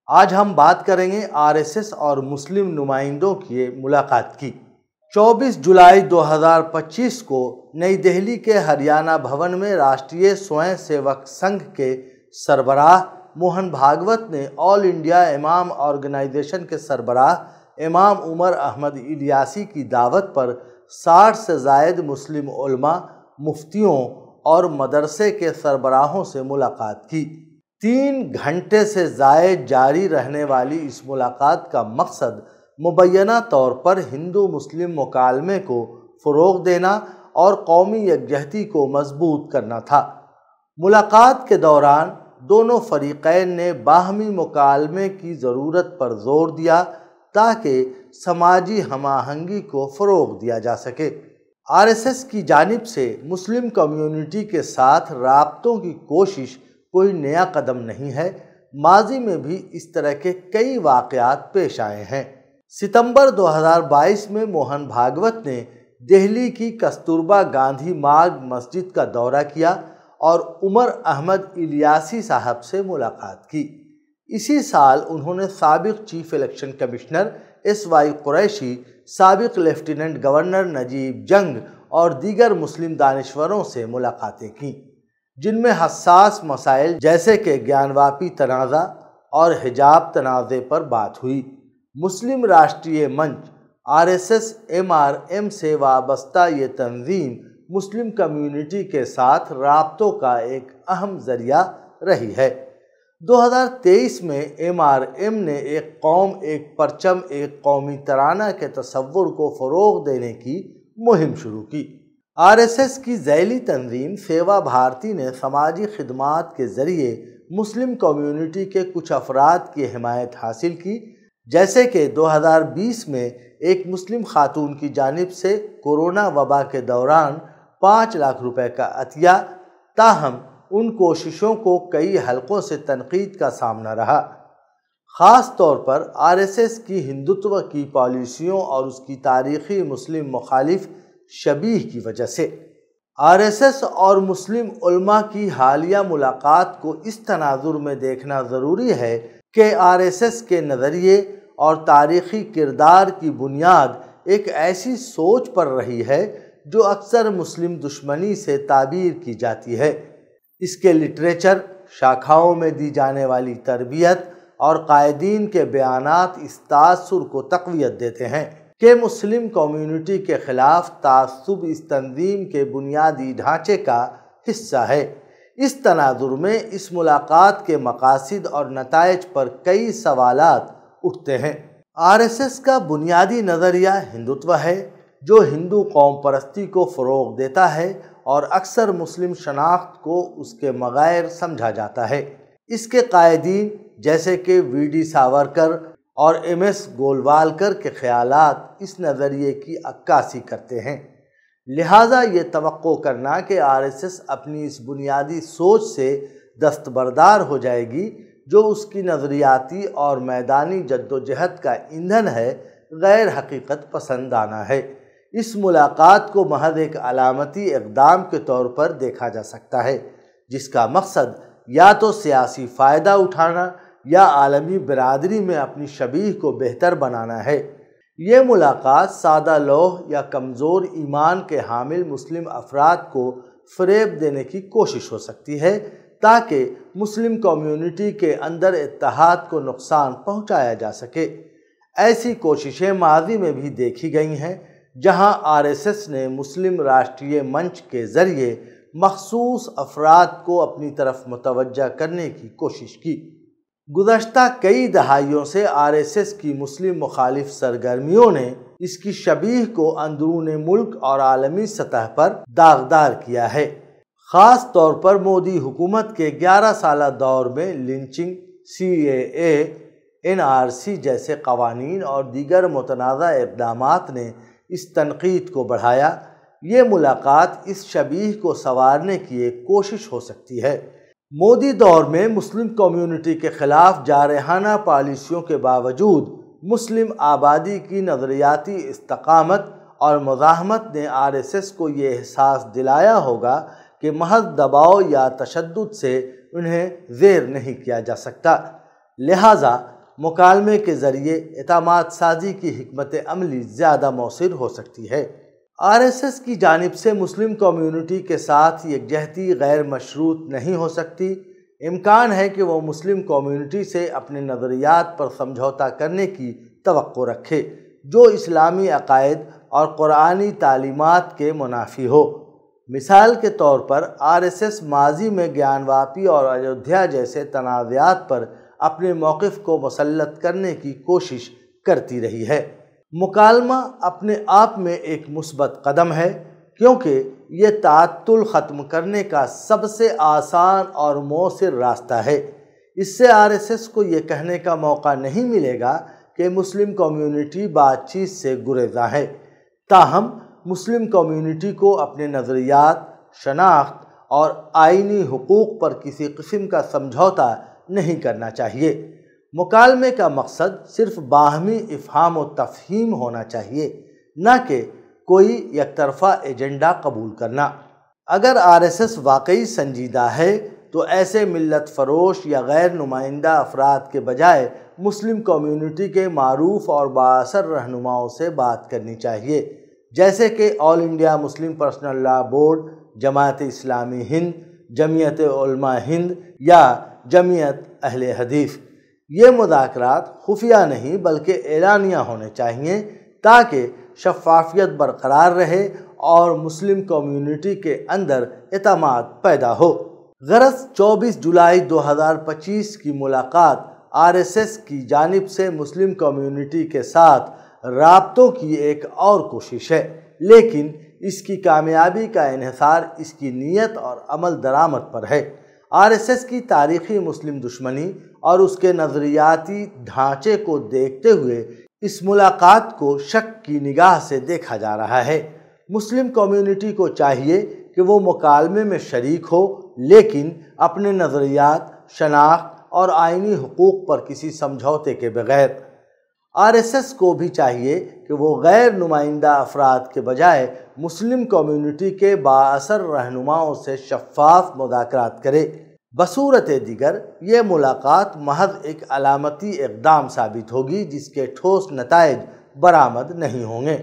آج ہم بات کریں گے RSS اور مسلم نمائندوں کی ملاقات کی۔ 24 جولائی 2025 کو نئی دہلی کے ہریانہ بھون میں راشٹریہ سوئم سیوک سنگھ کے سربراہ موہن بھاگوت نے آل انڈیا امام آرگنائزیشن کے سربراہ امام عمر احمد الیاسی کی دعوت پر 60 سے زائد مسلم علماء، مفتیوں اور مدرسے کے سربراہوں سے ملاقات کی۔ 3 گھنٹے سے زائد جاری رہنے والی اس ملاقات کا مقصد مبینہ طور پر ہندو مسلم مکالمے کو فروغ دینا اور قومی یکجہتی کو مضبوط کرنا تھا۔ ملاقات کے دوران دونوں فریقین نے باہمی مکالمے کی ضرورت پر زور دیا تاکہ سماجی ہم آہنگی کو فروغ دیا جا سکے۔ RSS کی جانب سے مسلم کمیونٹی کے ساتھ رابطوں کی کوشش کوئی نیا قدم نہیں ہے، ماضی میں بھی اس طرح کے کئی واقعات پیش آئے ہیں۔ ستمبر 2022 میں موہن بھاگوت نے دہلی کی کستوربا گاندھی مارگ مسجد کا دورہ کیا اور عمر احمد الیاسی صاحب سے ملاقات کی۔ اسی سال انہوں نے سابق chief election commissioner SY Qureshi, سابق لیفٹیننٹ گورنر نجیب جنگ اور دیگر مسلم دانشوروں سے ملاقاتیں کیں، جن میں حساس مسائل جیسے کہ گیان واپی تنازع اور حجاب تنازع پر بات ہوئی۔ مسلم راشٹریہ منچ RSS MRM سے وابستہ یہ تنظیم مسلم کمیونٹی کے ساتھ رابطوں کا ایک اہم ذریعہ رہی ہے۔ 2023 میں MRM نے ایک قوم ایک پرچم ایک قومی ترانہ کے تصور کو فروغ دینے کی مہم شروع کی۔ RSS کی ذیلی تنظیم سیوا بھارتی نے سماجی خدمات کے ذریعے مسلم کمیونٹی کے کچھ افراد کی حمایت حاصل کی، جیسے کہ 2020 میں ایک مسلم خاتون کی جانب سے کورونا وبا کے دوران 5 لاکھ روپے کا عطیہ، تاہم ان کوششوں کو کئی حلقوں سے تنقید کا سامنا رہا، خاص طور پر RSS کی ہندوتو کی پالیسیوں اور اس کی تاریخی مسلم مخالف شبیہ کی وجہ سے۔ RSS اور مسلم علماء کی حالیہ ملاقات کو اس تناظر میں دیکھنا ضروری ہے کہ RSS کے نظریے اور تاریخی کردار کی بنیاد ایک ایسی سوچ پر رہی ہے جو اکثر مسلم دشمنی سے تعبیر کی جاتی ہے۔ اس کے لٹریچر، شاخاؤں میں دی جانے والی تربیت اور قائدین کے بیانات اس تاثر کو تقویت دیتے ہیں کہ مسلم کمیونٹی کے خلاف تعصب اس تنظیم کے بنیادی ڈھانچے کا حصہ ہے۔ اس تناظر میں اس ملاقات کے مقاصد اور نتائج پر کئی سوالات اٹھتے ہیں۔ RSS کا بنیادی نظریہ ہندوتو ہے، جو ہندو قوم پرستی کو فروغ دیتا ہے اور اکثر مسلم شناخت کو اس کے بغیر سمجھا جاتا ہے۔ اس کے قائدین جیسے کہ VD ساورکر اور MS گولوالکر کے خیالات اس نظریے کی عکاسی کرتے ہیں، لہٰذا یہ توقع کرنا کہ RSS اپنی اس بنیادی سوچ سے دستبردار ہو جائے گی جو اس کی نظریاتی اور میدانی جدوجہد کا ایندھن ہے، غیر حقیقت پسندانہ ہے۔ اس ملاقات کو محض ایک علامتی اقدام کے طور پر دیکھا جا سکتا ہے، جس کا مقصد یا تو سیاسی فائدہ اٹھانا یا عالمی برادری میں اپنی شبیہ کو بہتر بنانا ہے۔ یہ ملاقات سادہ لوح یا کمزور ایمان کے حامل مسلم افراد کو فریب دینے کی کوشش ہو سکتی ہے تاکہ مسلم کمیونٹی کے اندر اتحاد کو نقصان پہنچایا جا سکے۔ ایسی کوششیں ماضی میں بھی دیکھی گئی ہیں، جہاں RSS نے مسلم راشٹریہ منچ کے ذریعے مخصوص افراد کو اپنی طرف متوجہ کرنے کی کوشش کی۔ گزشتہ کئی دہائیوں سے RSS کی مسلم مخالف سرگرمیوں نے اس کی شبیہ کو اندرون ملک اور عالمی سطح پر داغدار کیا ہے۔ خاص طور پر مودی حکومت کے 11 سالہ دور میں لنچنگ، CAA، NRC جیسے قوانین اور دیگر متنازع اقدامات نے اس تنقید کو بڑھایا۔ یہ ملاقات اس شبیہ کو سنوارنے کی ایک کوشش ہو سکتی ہے۔ مودی دور میں مسلم کمیونٹی کے خلاف جارحانہ پالیسیوں کے باوجود مسلم آبادی کی نظریاتی استقامت اور مزاحمت نے RSS کو یہ احساس دلایا ہوگا کہ محض دباؤ یا تشدد سے انہیں زیر نہیں کیا جا سکتا، لہٰذا مکالمے کے ذریعے اعتماد سازی کی حکمت عملی زیادہ مؤثر ہو سکتی ہے۔ RSS کی جانب سے مسلم کمیونٹی کے ساتھ یکجہتی غیر مشروط نہیں ہو سکتی۔ امکان ہے کہ وہ مسلم کمیونٹی سے اپنے نظریات پر سمجھوتا کرنے کی توقع رکھے جو اسلامی عقائد اور قرآنی تعلیمات کے منافی ہو۔ مثال کے طور پر RSS ماضی میں گیان واپی اور ایودھیا جیسے تنازعات پر اپنے موقف کو مسلط کرنے کی کوشش کرتی رہی ہے۔ مکالمہ اپنے آپ میں ایک مثبت قدم ہے کیونکہ یہ تعطل ختم کرنے کا سب سے آسان اور مؤثر راستہ ہے۔ اس سے RSS کو یہ کہنے کا موقع نہیں ملے گا کہ مسلم کمیونٹی بات چیت سے گریزاں ہے۔ تاہم مسلم کمیونٹی کو اپنے نظریات، شناخت اور آئینی حقوق پر کسی قسم کا سمجھوتا نہیں کرنا چاہیے۔ مکالمے کا مقصد صرف باہمی افہام و تفہیم ہونا چاہیے، نہ کہ کوئی یک طرفہ ایجنڈا قبول کرنا۔ اگر RSS واقعی سنجیدہ ہے تو ایسے ملت فروش یا غیر نمائندہ افراد کے بجائے مسلم کمیونٹی کے معروف اور بااثر رہنماؤں سے بات کرنی چاہیے، جیسے کہ آل انڈیا مسلم پرسنل لا بورڈ، جماعت اسلامی ہند، جمعیت علماء ہند یا جمعیت اہل حدیث۔ یہ مذاکرات خفیہ نہیں بلکہ اعلانیہ ہونے چاہیے تاکہ شفافیت برقرار رہے اور مسلم کمیونٹی کے اندر اعتماد پیدا ہو۔ غرض 24 جولائی 2025 کی ملاقات RSS کی جانب سے مسلم کمیونٹی کے ساتھ رابطوں کی ایک اور کوشش ہے، لیکن اس کی کامیابی کا انحصار اس کی نیت اور عمل درآمد پر ہے۔ RSS کی تاریخی مسلم دشمنی اور اس کے نظریاتی ڈھانچے کو دیکھتے ہوئے اس ملاقات کو شک کی نگاہ سے دیکھا جا رہا ہے۔ مسلم کمیونٹی کو چاہیے کہ وہ مکالمے میں شریک ہو، لیکن اپنے نظریات، شناخت اور آئینی حقوق پر کسی سمجھوتے کے بغیر۔ RSS کو بھی چاہیے کہ وہ غیر نمائندہ افراد کے بجائے مسلم کمیونٹی کے بااثر رہنماؤں سے شفاف مذاکرات کرے۔ بصورت دیگر یہ ملاقات محض ایک علامتی اقدام ثابت ہوگی جس کے ٹھوس نتائج برآمد نہیں ہوں گے۔